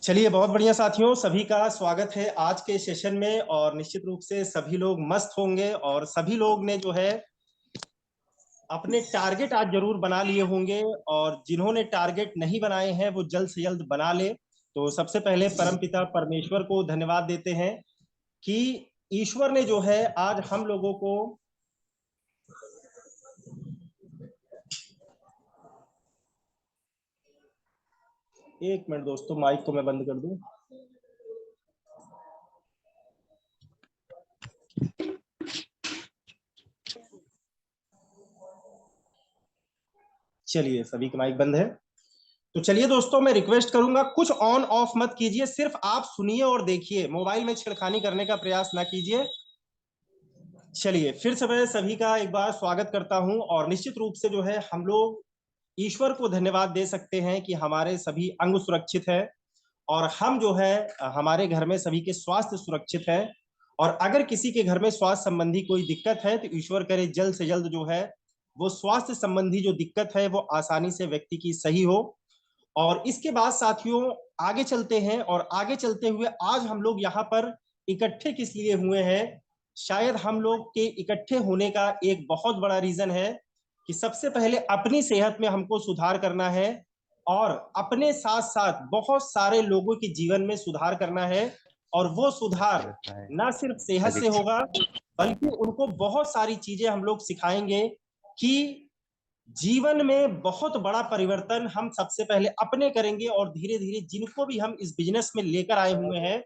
चलिए, बहुत बढ़िया साथियों, सभी का स्वागत है आज के सेशन में। और निश्चित रूप से सभी लोग मस्त होंगे और सभी लोग ने जो है अपने टारगेट आज जरूर बना लिए होंगे। और जिन्होंने टारगेट नहीं बनाए हैं वो जल्द से जल्द बना ले। तो सबसे पहले परमपिता परमेश्वर को धन्यवाद देते हैं कि ईश्वर ने जो है आज हम लोगों को एक मिनट दोस्तों, माइक को मैं बंद कर दूं। चलिए, सभी का माइक बंद है। तो चलिए दोस्तों, मैं रिक्वेस्ट करूंगा कुछ ऑन ऑफ मत कीजिए, सिर्फ आप सुनिए और देखिए, मोबाइल में छेड़खानी करने का प्रयास ना कीजिए। चलिए, फिर से मैं सभी का एक बार स्वागत करता हूं। और निश्चित रूप से जो है हम लोग ईश्वर को धन्यवाद दे सकते हैं कि हमारे सभी अंग सुरक्षित है और हम जो है हमारे घर में सभी के स्वास्थ्य सुरक्षित है। और अगर किसी के घर में स्वास्थ्य संबंधी कोई दिक्कत है तो ईश्वर करे जल्द से जल्द जो है वो स्वास्थ्य संबंधी जो दिक्कत है वो आसानी से व्यक्ति की सही हो। और इसके बाद साथियों आगे चलते हैं। और आगे चलते हुए आज हम लोग यहाँ पर इकट्ठे किस लिए हुए हैं? शायद हम लोग के इकट्ठे होने का एक बहुत बड़ा रीजन है कि सबसे पहले अपनी सेहत में हमको सुधार करना है और अपने साथ साथ बहुत सारे लोगों के जीवन में सुधार करना है। और वो सुधार ना सिर्फ सेहत से होगा बल्कि उनको बहुत सारी चीजें हम लोग सिखाएंगे कि जीवन में बहुत बड़ा परिवर्तन हम सबसे पहले अपने करेंगे और धीरे धीरे जिनको भी हम इस बिजनेस में लेकर आए हुए हैं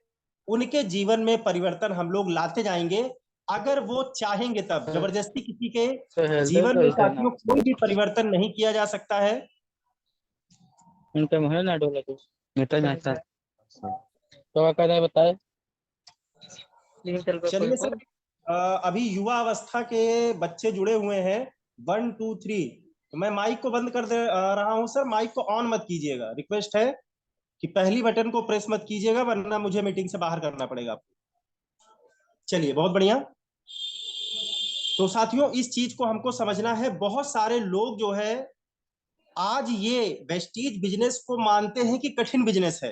उनके जीवन में परिवर्तन हम लोग लाते जाएंगे। अगर वो चाहेंगे तब जबरदस्ती किसी के तो हेल्थ जीवन तो में ऐसा ना साथियों कोई भी परिवर्तन नहीं किया जा सकता है। उनका मुहे ना डोला कुछ मिटा जाता है तो क्या बताए लेकिन चल पे चलिए सर, अभी युवा अवस्था के बच्चे जुड़े हुए हैं। 1 2 3। तो मैं माइक को बंद कर दे रहा हूं सर, माइक को ऑन मत कीजिएगा। रिक्वेस्ट है कि पहली बटन को प्रेस मत कीजिएगा वरना मुझे मीटिंग से बाहर करना पड़ेगा आपको। चलिए, बहुत बढ़िया। तो साथियों इस चीज को हमको समझना है। बहुत सारे लोग जो है आज ये वेस्टीज बिजनेस को मानते हैं कि कठिन बिजनेस है।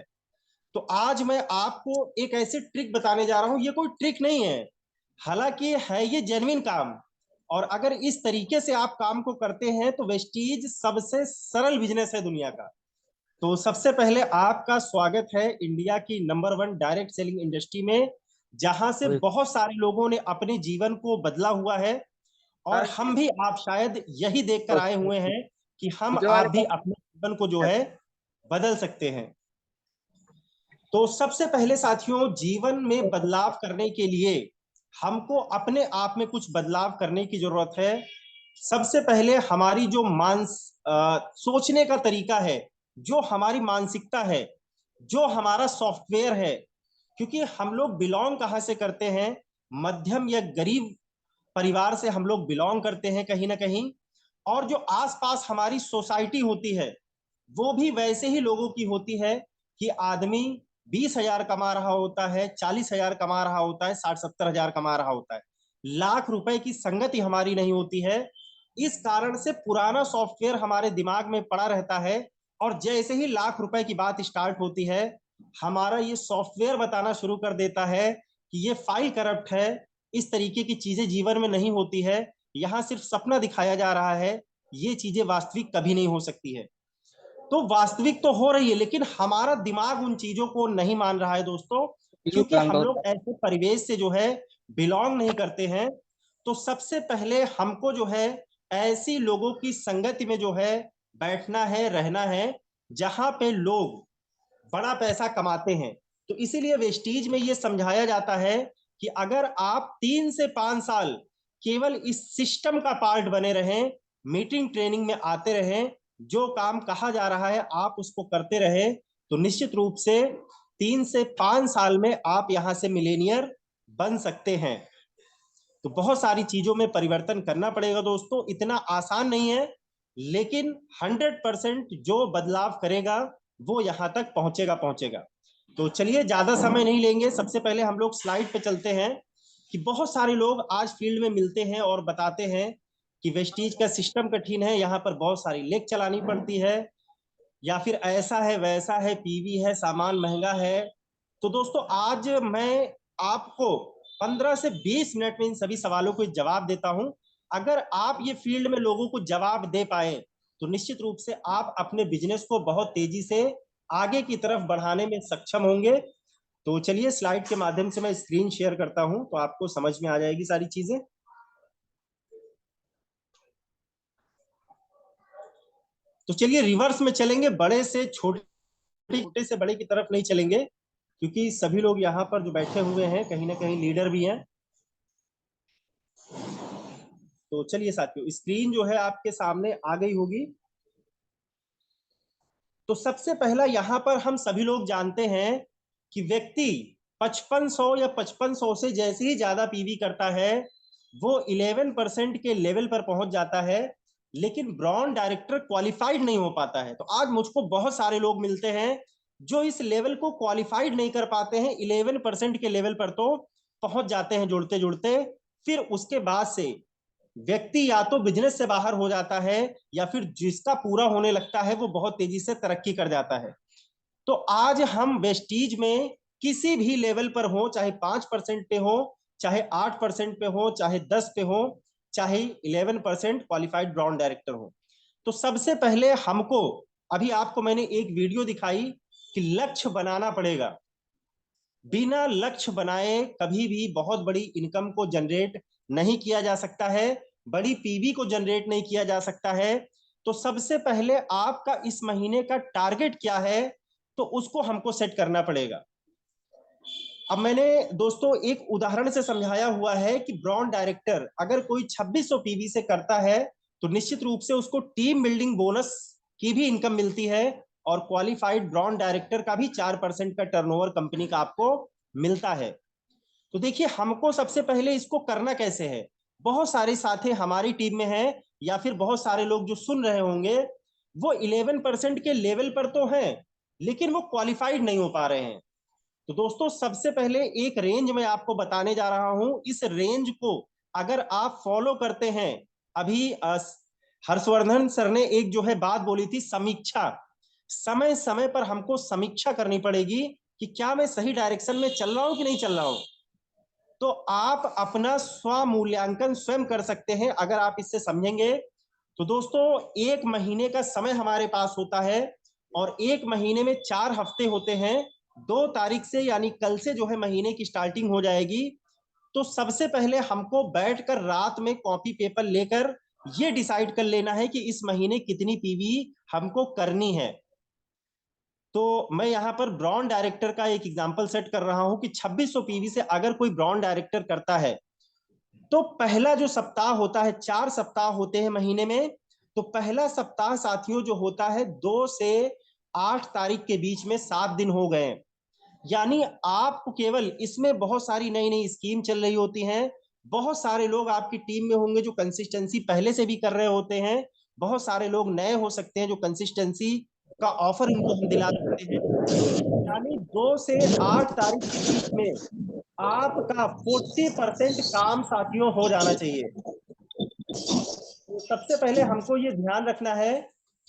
तो आज मैं आपको एक ऐसे ट्रिक बताने जा रहा हूं, ये कोई ट्रिक नहीं है, हालांकि है ये जेन्युइन काम। और अगर इस तरीके से आप काम को करते हैं तो वेस्टीज सबसे सरल बिजनेस है दुनिया का। तो सबसे पहले आपका स्वागत है इंडिया की नंबर 1 डायरेक्ट सेलिंग इंडस्ट्री में, जहां से बहुत सारे लोगों ने अपने जीवन को बदला हुआ है। और हम भी आप शायद यही देख कर आए हुए हैं कि हम जो आप वाले भी अपने जीवन को जो है बदल सकते हैं। तो सबसे पहले साथियों जीवन में बदलाव करने के लिए हमको अपने आप में कुछ बदलाव करने की जरूरत है। सबसे पहले हमारी जो सोचने का तरीका है, जो हमारी मानसिकता है, जो हमारा सॉफ्टवेयर है, क्योंकि हम लोग बिलोंग कहाँ से करते हैं? मध्यम या गरीब परिवार से हम लोग बिलोंग करते हैं कहीं ना कहीं। और जो आसपास हमारी सोसाइटी होती है वो भी वैसे ही लोगों की होती है कि आदमी 20,000 कमा रहा होता है, 40,000 कमा रहा होता है, 60-70 हजार कमा रहा होता है, लाख रुपए की संगति हमारी नहीं होती है। इस कारण से पुराना सॉफ्टवेयर हमारे दिमाग में पड़ा रहता है। और जैसे ही लाख रुपए की बात स्टार्ट होती है हमारा ये सॉफ्टवेयर बताना शुरू कर देता है कि ये फाइल करप्ट है, इस तरीके की चीजें जीवन में नहीं होती है, यहाँ सिर्फ सपना दिखाया जा रहा है, ये चीजें वास्तविक कभी नहीं हो सकती है। तो वास्तविक तो हो रही है लेकिन हमारा दिमाग उन चीजों को नहीं मान रहा है दोस्तों, यू क्योंकि प्लांट हम लोग होता ऐसे परिवेश से जो है बिलोंग नहीं करते हैं। तो सबसे पहले हमको जो है ऐसी लोगों की संगति में जो है बैठना है, रहना है, जहां पे लोग बड़ा पैसा कमाते हैं। तो इसीलिए वेस्टीज में ये समझाया जाता है कि अगर आप 3 से 5 साल केवल इस सिस्टम का पार्ट बने रहें, मीटिंग ट्रेनिंग में आते रहें, जो काम कहा जा रहा है आप उसको करते रहें, तो निश्चित रूप से 3 से 5 साल में आप यहां से मिलेनियर बन सकते हैं। तो बहुत सारी चीजों में परिवर्तन करना पड़ेगा दोस्तों, इतना आसान नहीं है, लेकिन 100% जो बदलाव करेगा वो यहां तक पहुंचेगा पहुंचेगा। तो चलिए ज्यादा समय नहीं लेंगे, सबसे पहले हम लोग स्लाइड पे चलते हैं कि बहुत सारे लोग आज फील्ड में मिलते हैं और बताते हैं कि वेस्टीज का सिस्टम कठिन है, यहाँ पर बहुत सारी लेक चलानी पड़ती है, या फिर ऐसा है वैसा है, पीवी है, सामान महंगा है। तो दोस्तों आज मैं आपको 15 से 20 मिनट में इन सभी सवालों को जवाब देता हूं। अगर आप ये फील्ड में लोगों को जवाब दे पाए तो निश्चित रूप से आप अपने बिजनेस को बहुत तेजी से आगे की तरफ बढ़ाने में सक्षम होंगे। तो चलिए स्लाइड के माध्यम से मैं स्क्रीन शेयर करता हूं तो आपको समझ में आ जाएगी सारी चीजें। तो चलिए रिवर्स में चलेंगे, बड़े से छोटे, छोटे से बड़े की तरफ नहीं चलेंगे, क्योंकि सभी लोग यहाँ पर जो बैठे हुए हैं कहीं ना कहीं लीडर भी हैं। तो चलिए साथियों, स्क्रीन जो है आपके सामने आ गई होगी। तो सबसे पहला यहाँ पर हम सभी लोग जानते हैं कि व्यक्ति 5500 या 5500 से जैसे ही ज्यादा पीवी करता है वो 11% के लेवल पर पहुंच जाता है, लेकिन ब्रॉन्ज डायरेक्टर क्वालिफाइड नहीं हो पाता है। तो आज मुझको बहुत सारे लोग मिलते हैं जो इस लेवल को क्वालिफाइड नहीं कर पाते हैं, 11% के लेवल पर तो पहुंच जाते हैं जुड़ते जुड़ते। फिर उसके बाद से व्यक्ति या तो बिजनेस से बाहर हो जाता है या फिर जिसका पूरा होने लगता है वो बहुत तेजी से तरक्की कर जाता है। तो आज हम वेस्टीज में किसी भी लेवल पर हो, चाहे 5% पे हो, चाहे 8% पे हो, चाहे 10 पे हो, चाहे 11% क्वालिफाइड ब्रॉन्ज डायरेक्टर हो, तो सबसे पहले हमको, अभी आपको मैंने एक वीडियो दिखाई कि लक्ष्य बनाना पड़ेगा। बिना लक्ष्य बनाए कभी भी बहुत बड़ी इनकम को जनरेट नहीं किया जा सकता है, बड़ी पीवी को जनरेट नहीं किया जा सकता है। तो सबसे पहले आपका इस महीने का टारगेट क्या है, तो उसको हमको सेट करना पड़ेगा। अब मैंने दोस्तों एक उदाहरण से समझाया हुआ है कि ब्रॉन्ज डायरेक्टर अगर कोई 2600 पीवी से करता है तो निश्चित रूप से उसको टीम बिल्डिंग बोनस की भी इनकम मिलती है, और क्वालिफाइड ब्रॉन्ज डायरेक्टर का भी 4% का टर्नओवर कंपनी का आपको मिलता है। तो देखिए हमको सबसे पहले इसको करना कैसे है। बहुत सारे साथी हमारी टीम में हैं या फिर बहुत सारे लोग जो सुन रहे होंगे वो 11% के लेवल पर तो हैं लेकिन वो क्वालिफाइड नहीं हो पा रहे हैं। तो दोस्तों सबसे पहले एक रेंज मैं आपको बताने जा रहा हूं, इस रेंज को अगर आप फॉलो करते हैं, अभी हर्षवर्धन सर ने एक जो है बात बोली थी, समीक्षा, समय समय पर हमको समीक्षा करनी पड़ेगी कि क्या मैं सही डायरेक्शन में चल रहा हूं कि नहीं चल रहा हूं। तो आप अपना स्व मूल्यांकन स्वयं कर सकते हैं अगर आप इससे समझेंगे। तो दोस्तों एक महीने का समय हमारे पास होता है और एक महीने में 4 हफ्ते होते हैं। 2 तारीख से यानी कल से जो है महीने की स्टार्टिंग हो जाएगी। तो सबसे पहले हमको बैठकर रात में कॉपी पेपर लेकर ये डिसाइड कर लेना है कि इस महीने कितनी पीवी हमको करनी है। तो मैं यहाँ पर ब्रॉन्ज डायरेक्टर का एक एग्जांपल सेट कर रहा हूं कि 2600 पीवी से अगर कोई ब्रॉन्ज डायरेक्टर करता है तो पहला जो सप्ताह होता है, 4 सप्ताह होते हैं महीने में, तो पहला सप्ताह साथियों जो होता है 2 से 8 तारीख के बीच में 7 दिन हो गए। यानी आपको केवल इसमें बहुत सारी नई नई स्कीम चल रही होती हैं, बहुत सारे लोग आपकी टीम में होंगे जो कंसिस्टेंसी पहले से भी कर रहे होते हैं, बहुत सारे लोग नए हो सकते हैं जो कंसिस्टेंसी का ऑफर इनको हम दिला सकते हैं। यानी 2 से 8 तारीख के बीच में आपका 40% काम साथियों हो जाना चाहिए। तो सबसे पहले हमको ये ध्यान रखना है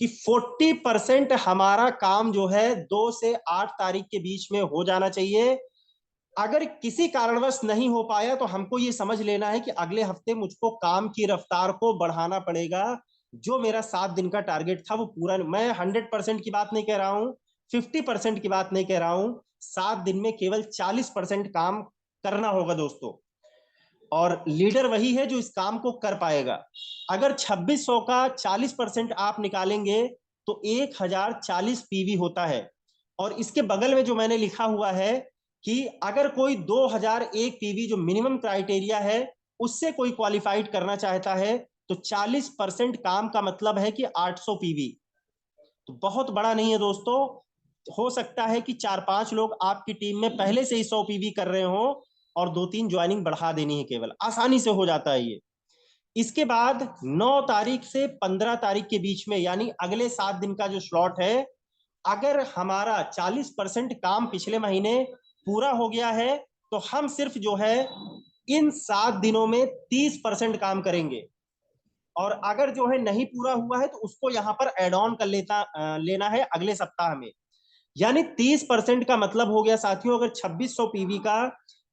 कि 40% हमारा काम जो है 2 से 8 तारीख के बीच में हो जाना चाहिए। अगर किसी कारणवश नहीं हो पाया तो हमको ये समझ लेना है कि अगले हफ्ते मुझको काम की रफ्तार को बढ़ाना पड़ेगा। जो मेरा 7 दिन का टारगेट था वो पूरा, मैं 100% की बात नहीं कह रहा हूं, 50% की बात नहीं कह रहा हूं, 7 दिन में केवल 40% काम करना होगा दोस्तों। और लीडर वही है जो इस काम को कर पाएगा। अगर 2600 का 40% आप निकालेंगे तो 1040 पीवी होता है। और इसके बगल में जो मैंने लिखा हुआ है कि अगर कोई 2001 पीवी जो मिनिमम क्राइटेरिया है उससे कोई क्वालिफाइड करना चाहता है तो 40% काम का मतलब है कि 800 पीवी। तो बहुत बड़ा नहीं है दोस्तों। हो सकता है कि 4-5 लोग आपकी टीम में पहले से ही 100 पीवी कर रहे हो और 2-3 ज्वाइनिंग बढ़ा देनी है, केवल आसानी से हो जाता है ये। इसके बाद 9 तारीख से 15 तारीख के बीच में यानी अगले 7 दिन का जो स्लॉट है, अगर हमारा 40% काम पिछले महीने पूरा हो गया है तो हम सिर्फ जो है इन 7 दिनों में 30% काम करेंगे। और अगर जो है नहीं पूरा हुआ है तो उसको यहाँ पर एड ऑन कर लेना है अगले सप्ताह में। यानी 30% का मतलब हो गया साथियों, अगर 2600 पीवी का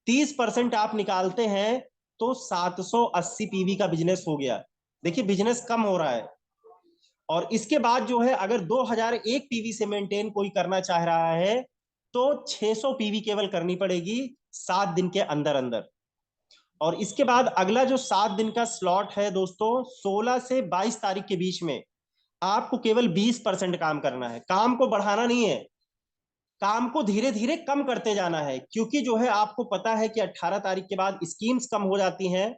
30% आप निकालते हैं तो 780 पीवी का बिजनेस हो गया। देखिए बिजनेस कम हो रहा है। और इसके बाद जो है अगर 2001 पीवी से मेंटेन कोई करना चाह रहा है तो 600 पीवी केवल करनी पड़ेगी 7 दिन के अंदर अंदर। और इसके बाद अगला जो 7 दिन का स्लॉट है दोस्तों, 16 से 22 तारीख के बीच में आपको केवल 20% काम करना है। काम को बढ़ाना नहीं है, काम को धीरे धीरे कम करते जाना है, क्योंकि जो है आपको पता है कि 18 तारीख के बाद स्कीम्स कम हो जाती हैं,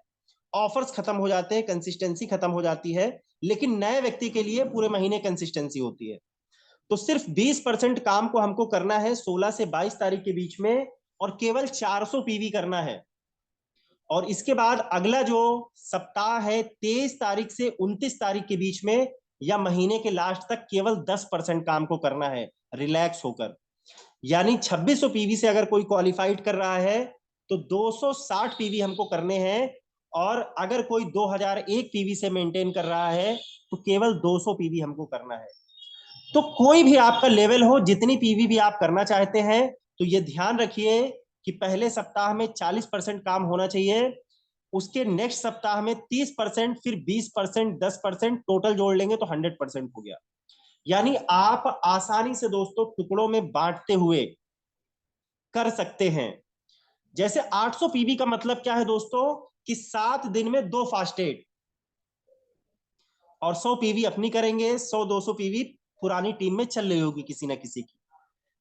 ऑफर्स खत्म हो जाते हैं, कंसिस्टेंसी खत्म हो जाती है, लेकिन नए व्यक्ति के लिए पूरे महीने कंसिस्टेंसी होती है। तो सिर्फ 20% काम को हमको करना है 16 से 22 तारीख के बीच में, और केवल 400 पीवी करना है। और इसके बाद अगला जो सप्ताह है 23 तारीख से 29 तारीख के बीच में या महीने के लास्ट तक केवल 10% काम को करना है रिलैक्स होकर। यानी 2600 पीवी से अगर कोई क्वालिफाइड कर रहा है तो 260 पीवी हमको करने हैं, और अगर कोई 2001 पीवी से मेंटेन कर रहा है तो केवल 200 पीवी हमको करना है। तो कोई भी आपका लेवल हो, जितनी पीवी भी आप करना चाहते हैं, तो ये ध्यान रखिए कि पहले सप्ताह में 40% काम होना चाहिए, उसके नेक्स्ट सप्ताह में 30%, फिर 20%, 10%, टोटल जोड़ लेंगे तो 100% हो गया। यानी आप आसानी से दोस्तों टुकड़ों में बांटते हुए कर सकते हैं। जैसे 800 पीवी का मतलब क्या है दोस्तों, कि 7 दिन में 2 फास्टेड, और 100 पीवी अपनी करेंगे, 100-200 पीवी पुरानी टीम में चल रही होगी किसी ना किसी की।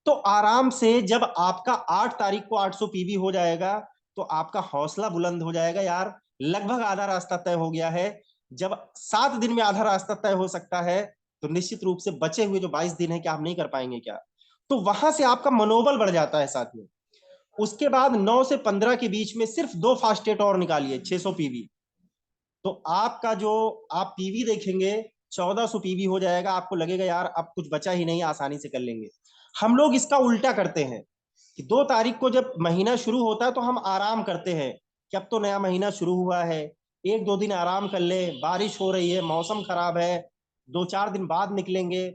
तो आराम से जब आपका 8 तारीख को 800 पीवी हो जाएगा तो आपका हौसला बुलंद हो जाएगा, यार लगभग आधा रास्ता तय हो गया है। जब 7 दिन में आधा रास्ता तय हो सकता है तो निश्चित रूप से बचे हुए जो 22 दिन है क्या आप नहीं कर पाएंगे क्या? तो वहां से आपका मनोबल बढ़ जाता है साथियों। उसके बाद 9 से 15 के बीच में सिर्फ 2 फास्टेट और निकालिए 600 पीवी, तो आपका जो आप पीवी देखेंगे 1400 पीवी हो जाएगा। आपको लगेगा यार अब कुछ बचा ही नहीं, आसानी से कर लेंगे। हम लोग इसका उल्टा करते हैं कि 2 तारीख को जब महीना शुरू होता है तो हम आराम करते हैं कि अब तो नया महीना शुरू हुआ है, 1-2 दिन आराम कर ले, बारिश हो रही है, मौसम खराब है, 2-4 दिन बाद निकलेंगे।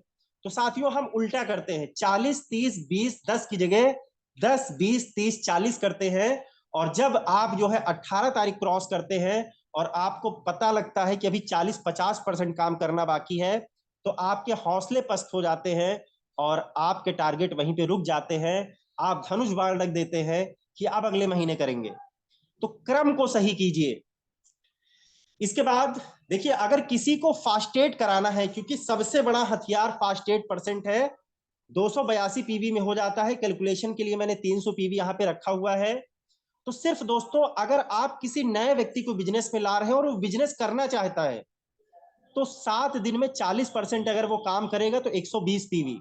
तो साथियों हम उल्टा करते हैं, 40-30-20-10 की जगह 10-20-30-40 करते हैं। और जब आप जो है 18 तारीख क्रॉस करते हैं और आपको पता लगता है कि अभी 40-50% काम करना बाकी है, तो आपके हौसले पस्त हो जाते हैं और आपके टारगेट वहीं पे रुक जाते हैं। आप धनुष बाण रख देते हैं कि अब अगले महीने करेंगे। तो क्रम को सही कीजिए। इसके बाद देखिए अगर किसी को फास्टेट कराना है, क्योंकि सबसे बड़ा हथियार फास्टेट परसेंट है, 282 पीवी में हो जाता है। कैलकुलेशन के लिए मैंने 300 पीवी यहाँ पे रखा हुआ है। तो सिर्फ दोस्तों अगर आप किसी नए व्यक्ति को बिजनेस में ला रहे हैं और वो बिजनेस करना चाहता है तो 7 दिन में 40% अगर वो काम करेगा तो 120 पीवी,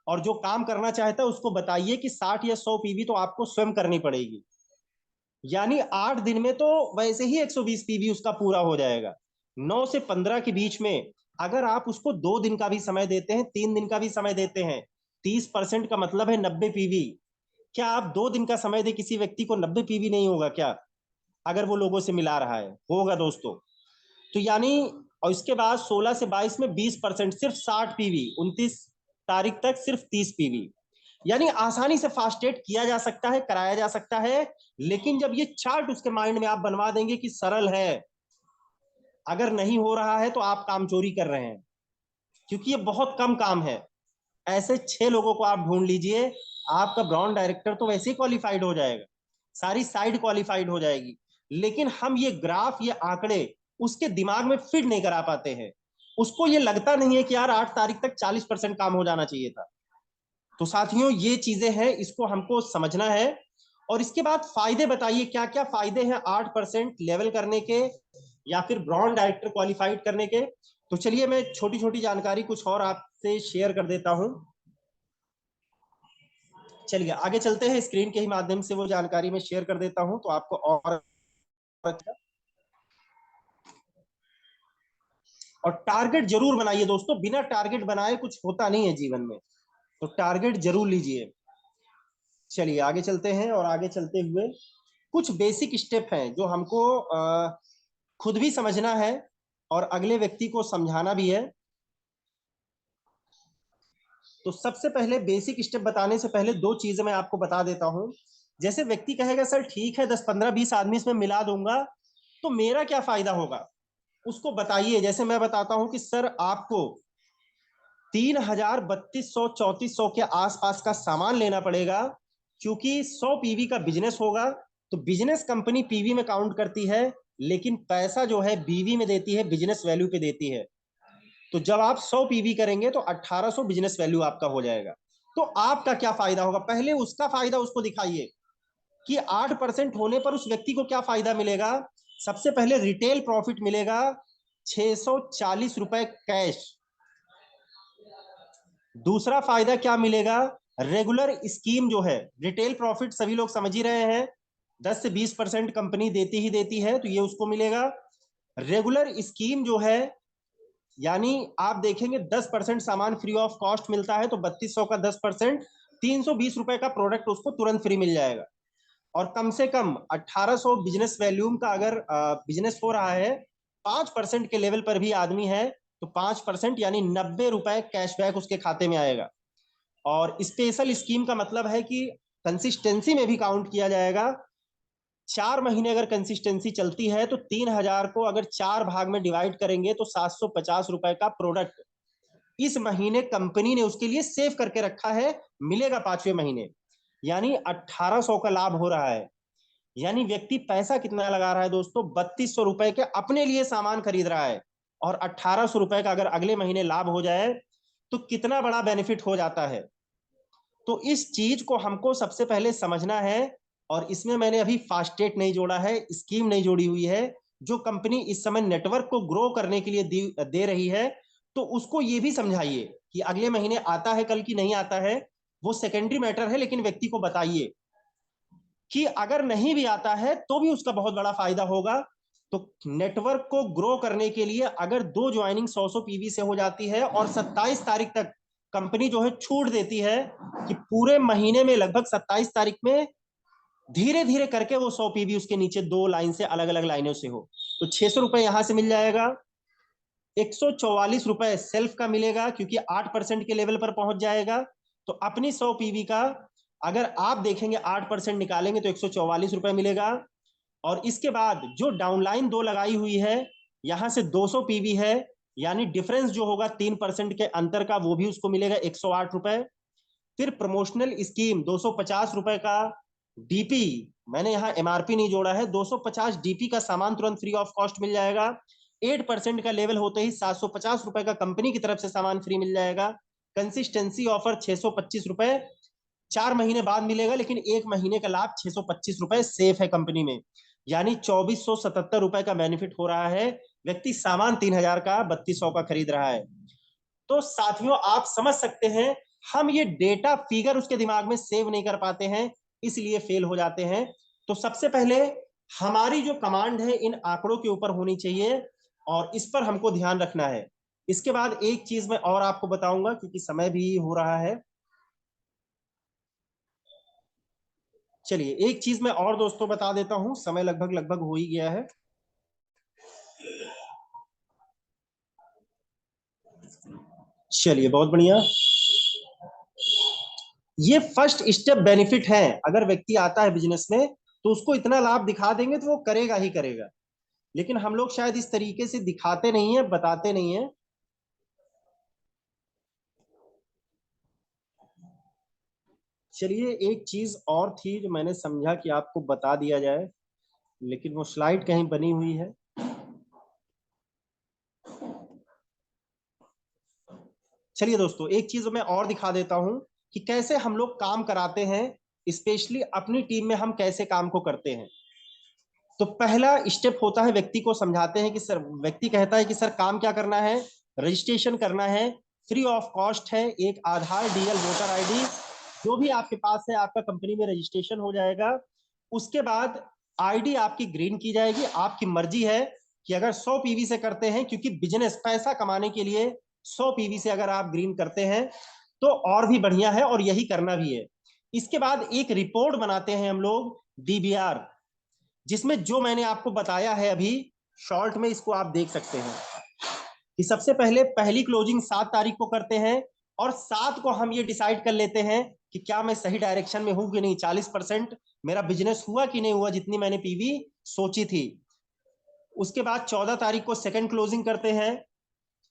और जो काम करना चाहता है उसको बताइए कि 60 या 100 पीवी तो आपको स्वयं करनी पड़ेगी। यानी 8 दिन में तो वैसे ही 120 पीवी उसका पूरा हो जाएगा। 9 से 15 के बीच में अगर आप उसको 2 दिन का भी समय देते हैं, 3 दिन का भी समय देते हैं, 30% का मतलब है 90 पीवी। क्या आप 2 दिन का समय दे किसी व्यक्ति को 90 पीवी नहीं होगा क्या? अगर वो लोगों से मिला रहा है, होगा दोस्तों। तो यानी और इसके बाद 16 से 22 में 20%, सिर्फ 60 पीवी, 29 तारीख तक सिर्फ 30 पीवी। यानी आसानी से फास्टेट किया जा सकता है, कराया जा सकता है। लेकिन जब ये चार्ट उसके माइंड में आप बनवा देंगे कि सरल है, अगर नहीं हो रहा है तो आप काम चोरी कर रहे हैं, क्योंकि ये बहुत कम काम है। ऐसे 6 लोगों को आप ढूंढ लीजिए, आपका ब्रांड डायरेक्टर तो वैसे ही क्वालिफाइड हो जाएगा, सारी साइड क्वालिफाइड हो जाएगी। लेकिन हम ये ग्राफ, ये आंकड़े उसके दिमाग में फिट नहीं करा पाते हैं। उसको ये लगता नहीं है कि यार 8 तारीख तक 40% काम हो जाना चाहिए था। तो साथियों ये चीजें हैं, इसको हमको समझना है। और इसके बाद फायदे बताइए, क्या क्या फायदे हैं 8% लेवल करने के या फिर ब्रांड डायरेक्टर क्वालिफाइड करने के? तो चलिए मैं छोटी छोटी जानकारी कुछ और आपसे शेयर कर देता हूं। चलिए आगे चलते हैं, स्क्रीन के ही माध्यम से वो जानकारी मैं शेयर कर देता हूं तो आपको और टारगेट जरूर बनाइए दोस्तों, बिना टारगेट बनाए कुछ होता नहीं है जीवन में, तो टारगेट जरूर लीजिए। चलिए आगे चलते हैं, और आगे चलते हुए कुछ बेसिक स्टेप हैं जो हमको खुद भी समझना है और अगले व्यक्ति को समझाना भी है। तो सबसे पहले बेसिक स्टेप बताने से पहले दो चीजें मैं आपको बता देता हूं। जैसे व्यक्ति कहेगा सर ठीक है 10 15 20 आदमी इसमें मिला दूंगा, तो मेरा क्या फायदा होगा, उसको बताइए। जैसे मैं बताता हूं कि सर आपको 3000 3200 3400 के आसपास का सामान लेना पड़ेगा, क्योंकि 100 पीवी का बिजनेस होगा। तो बिजनेस कंपनी पीवी में काउंट करती है, लेकिन पैसा जो है बीवी में देती है, बिजनेस वैल्यू पे देती है। तो जब आप 100 पीवी करेंगे तो 1800 बिजनेस वैल्यू आपका हो जाएगा। तो आपका क्या फायदा होगा, पहले उसका फायदा उसको दिखाइए कि 8% होने पर उस व्यक्ति को क्या फायदा मिलेगा। सबसे पहले रिटेल प्रॉफिट मिलेगा 640 रुपए कैश। दूसरा फायदा क्या मिलेगा, रेगुलर स्कीम जो है, रिटेल प्रॉफिट सभी लोग समझ ही रहे हैं 10 से 20% कंपनी देती ही देती है, तो ये उसको मिलेगा। रेगुलर स्कीम जो है, यानी आप देखेंगे 10% सामान फ्री ऑफ कॉस्ट मिलता है, तो 3200 का 10% 320 रुपए का प्रोडक्ट उसको तुरंत फ्री मिल जाएगा। और कम से कम 1800 बिजनेस वैल्यूम का अगर बिजनेस हो रहा है, 5% के लेवल पर भी आदमी है, तो 5% यानी 90 रुपए कैशबैक उसके खाते में आएगा। और स्पेशल स्कीम का मतलब है कि कंसिस्टेंसी में भी काउंट किया जाएगा। 4 महीने अगर कंसिस्टेंसी चलती है तो 3000 को अगर 4 भाग में डिवाइड करेंगे तो 750 रुपए का प्रोडक्ट इस महीने कंपनी ने उसके लिए सेव करके रखा है, मिलेगा 5वें महीने, यानी 1800 का लाभ हो रहा है। यानी व्यक्ति पैसा कितना लगा रहा है दोस्तों, 3200 रुपए के अपने लिए सामान खरीद रहा है, और 1800 रुपए का अगर अगले महीने लाभ हो जाए तो कितना बड़ा बेनिफिट हो जाता है। तो इस चीज को हमको सबसे पहले समझना है। और इसमें मैंने अभी फास्टेट नहीं जोड़ा है, स्कीम नहीं जोड़ी हुई है, जो कंपनी इस समय नेटवर्क को ग्रो करने के लिए दे रही है। तो उसको ये भी समझाइए कि अगले महीने आता है कल की नहीं आता है, वो सेकेंडरी मैटर है, लेकिन व्यक्ति को बताइए कि अगर नहीं भी आता है तो भी उसका बहुत बड़ा फायदा होगा। तो नेटवर्क को ग्रो करने के लिए अगर 2 ज्वाइनिंग 100 पीवी से हो जाती है और 27 तारीख तक कंपनी जो है छूट देती है कि पूरे महीने में लगभग 27 तारीख में धीरे धीरे करके वो 100 पीवी उसके नीचे 2 लाइन से अलग अलग लाइनों से हो, तो 600 रुपए यहां से मिल जाएगा। 144 रुपए सेल्फ का मिलेगा, क्योंकि 8% के लेवल पर पहुंच जाएगा। तो अपनी 100 पीवी का अगर आप देखेंगे 8% निकालेंगे तो 144 रुपए मिलेगा। और इसके बाद जो डाउनलाइन 2 लगाई हुई है, यहां से 200 पीवी है, यानी डिफरेंस जो होगा 3% के अंतर का, वो भी उसको मिलेगा 108 रुपए। फिर प्रमोशनल स्कीम 250 रुपए का डीपी, मैंने यहाँ एमआरपी नहीं जोड़ा है, 250 डीपी का सामान तुरंत फ्री ऑफ कॉस्ट मिल जाएगा। 8% का लेवल होते ही 750 रुपए का कंपनी की तरफ से सामान फ्री मिल जाएगा। कंसिस्टेंसी ऑफर 625 रुपए 4 महीने बाद मिलेगा, लेकिन 1 महीने का लाभ 625 रुपए सेफ है कंपनी में, यानी 2477 रुपए का बेनिफिट हो रहा है। व्यक्ति सामान 3000 का 3200 का खरीद रहा है। तो साथियों आप समझ सकते हैं, हम ये डेटा फिगर उसके दिमाग में सेव नहीं कर पाते हैं, इसलिए फेल हो जाते हैं। तो सबसे पहले हमारी जो कमांड है इन आंकड़ों के ऊपर होनी चाहिए, और इस पर हमको ध्यान रखना है। इसके बाद एक चीज मैं और आपको बताऊंगा, क्योंकि समय भी हो रहा है। चलिए एक चीज मैं और दोस्तों बता देता हूं, समय लगभग लगभग हो ही गया है। चलिए बहुत बढ़िया, ये फर्स्ट स्टेप बेनिफिट है। अगर व्यक्ति आता है बिजनेस में तो उसको इतना लाभ दिखा देंगे तो वो करेगा ही करेगा, लेकिन हम लोग शायद इस तरीके से दिखाते नहीं है, बताते नहीं है। चलिए एक चीज और थी जो मैंने समझा कि आपको बता दिया जाए, लेकिन वो स्लाइड कहीं बनी हुई है। चलिए दोस्तों एक चीज मैं और दिखा देता हूं कि कैसे हम लोग काम कराते हैं, स्पेशली अपनी टीम में हम कैसे काम को करते हैं। तो पहला स्टेप होता है, व्यक्ति को समझाते हैं कि सर, व्यक्ति कहता है कि सर काम क्या करना है, रजिस्ट्रेशन करना है, फ्री ऑफ कॉस्ट है, एक आधार डीएल वोटर आईडी जो भी आपके पास है आपका कंपनी में रजिस्ट्रेशन हो जाएगा। उसके बाद आईडी आपकी ग्रीन की जाएगी, आपकी मर्जी है कि अगर 100 पीवी से करते हैं, क्योंकि बिजनेस पैसा कमाने के लिए 100 पीवी से अगर आप ग्रीन करते हैं तो और भी बढ़िया है, और यही करना भी है। इसके बाद एक रिपोर्ट बनाते हैं हम लोग, डीबीआर, जिसमें जो मैंने आपको बताया है अभी शॉर्ट में, इसको आप देख सकते हैं। कि सबसे पहले पहली क्लोजिंग 7 तारीख को करते हैं और 7 को हम ये डिसाइड कर लेते हैं कि क्या मैं सही डायरेक्शन में हूं कि नहीं, 40% मेरा बिजनेस हुआ कि नहीं हुआ जितनी मैंने पीवी सोची थी। उसके बाद 14 तारीख को सेकंड क्लोजिंग करते हैं,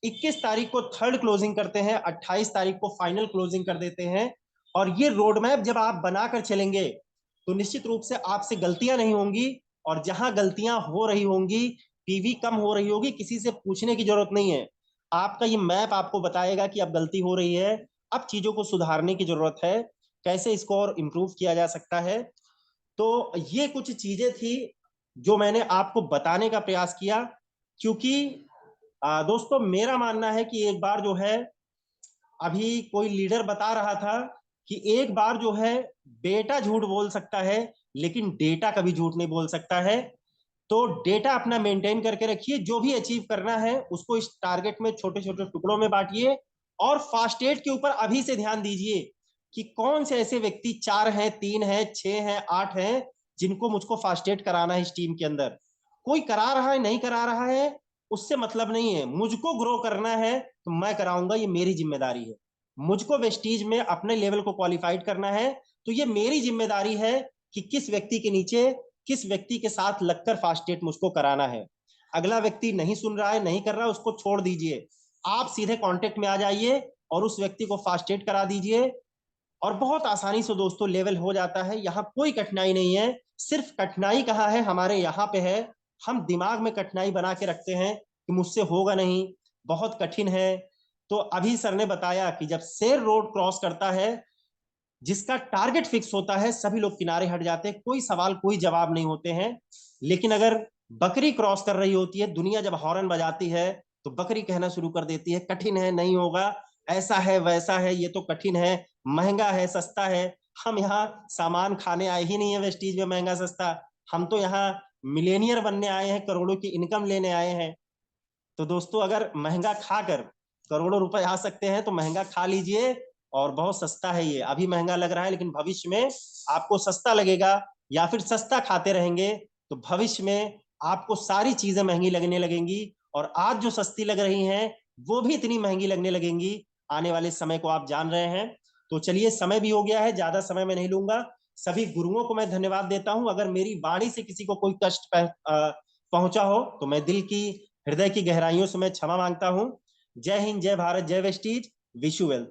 21 तारीख को थर्ड क्लोजिंग करते हैं, 28 तारीख को फाइनल क्लोजिंग कर देते हैं। और ये रोड मैप जब आप बनाकर चलेंगे तो निश्चित रूप से आपसे गलतियां नहीं होंगी, और जहां गलतियां हो रही होंगी, पीवी कम हो रही होगी, किसी से पूछने की जरूरत नहीं है। आपका ये मैप आपको बताएगा कि अब गलती हो रही है, अब चीजों को सुधारने की जरूरत है, कैसे इसको और इम्प्रूव किया जा सकता है। तो ये कुछ चीजें थी जो मैंने आपको बताने का प्रयास किया, क्योंकि दोस्तों मेरा मानना है कि एक बार जो है, अभी कोई लीडर बता रहा था कि एक बार जो है बेटा झूठ बोल सकता है लेकिन डेटा कभी झूठ नहीं बोल सकता है। तो डेटा अपना मेंटेन करके रखिए, जो भी अचीव करना है उसको इस टारगेट में छोटे छोटे टुकड़ों में बांटिए, और फास्टेट के ऊपर अभी से ध्यान दीजिए कि कौन से ऐसे व्यक्ति 4 हैं, 3 हैं, 6 हैं, 8 हैं जिनको मुझको फास्टेट कराना है इस टीम के अंदर। कोई करा रहा है नहीं करा रहा है उससे मतलब नहीं है, मुझको ग्रो करना है तो मैं कराऊंगा, ये मेरी जिम्मेदारी है। मुझको वेस्टीज में अपने लेवल को क्वालिफाइड करना है तो ये मेरी जिम्मेदारी है कि किस व्यक्ति के नीचे, किस व्यक्ति के साथ लगकर फास्टेट मुझको कराना है। अगला व्यक्ति नहीं सुन रहा है, नहीं कर रहा है, उसको छोड़ दीजिए, आप सीधे कांटेक्ट में आ जाइए और उस व्यक्ति को फास्टेट करा दीजिए, और बहुत आसानी से दोस्तों लेवल हो जाता है। यहाँ कोई कठिनाई नहीं है। सिर्फ कठिनाई कहाँ है, हमारे यहाँ पे है। हम दिमाग में कठिनाई बना के रखते हैं कि मुझसे होगा नहीं, बहुत कठिन है। तो अभी सर ने बताया कि जब शेर रोड क्रॉस करता है, जिसका टारगेट फिक्स होता है, सभी लोग किनारे हट जाते हैं, कोई सवाल कोई जवाब नहीं होते हैं। लेकिन अगर बकरी क्रॉस कर रही होती है, दुनिया जब हॉर्न बजाती है तो बकरी कहना शुरू कर देती है कठिन है, नहीं होगा, ऐसा है वैसा है, ये तो कठिन है, महंगा है सस्ता है। हम यहाँ सामान खाने आए ही नहीं है वेस्टीज में महंगा सस्ता, हम तो यहाँ मिलेनियर बनने आए हैं, करोड़ों की इनकम लेने आए हैं। तो दोस्तों अगर महंगा खाकर करोड़ों रुपए आ सकते हैं तो महंगा खा लीजिए, और बहुत सस्ता है ये। अभी महंगा लग रहा है लेकिन भविष्य में आपको सस्ता लगेगा, या फिर सस्ता खाते रहेंगे तो भविष्य में आपको सारी चीजें महंगी लगने लगेंगी, और आज जो सस्ती लग रही हैं वो भी इतनी महंगी लगने लगेंगी आने वाले समय को आप जान रहे हैं। तो चलिए समय भी हो गया है, ज्यादा समय मैं नहीं लूंगा। सभी गुरुओं को मैं धन्यवाद देता हूं। अगर मेरी वाणी से किसी को कोई कष्ट पहुंचा हो तो मैं दिल की, हृदय की गहराइयों से मैं क्षमा मांगता हूं। जय हिंद, जय भारत, जय वेस्टीज, विश यू वेल्थ।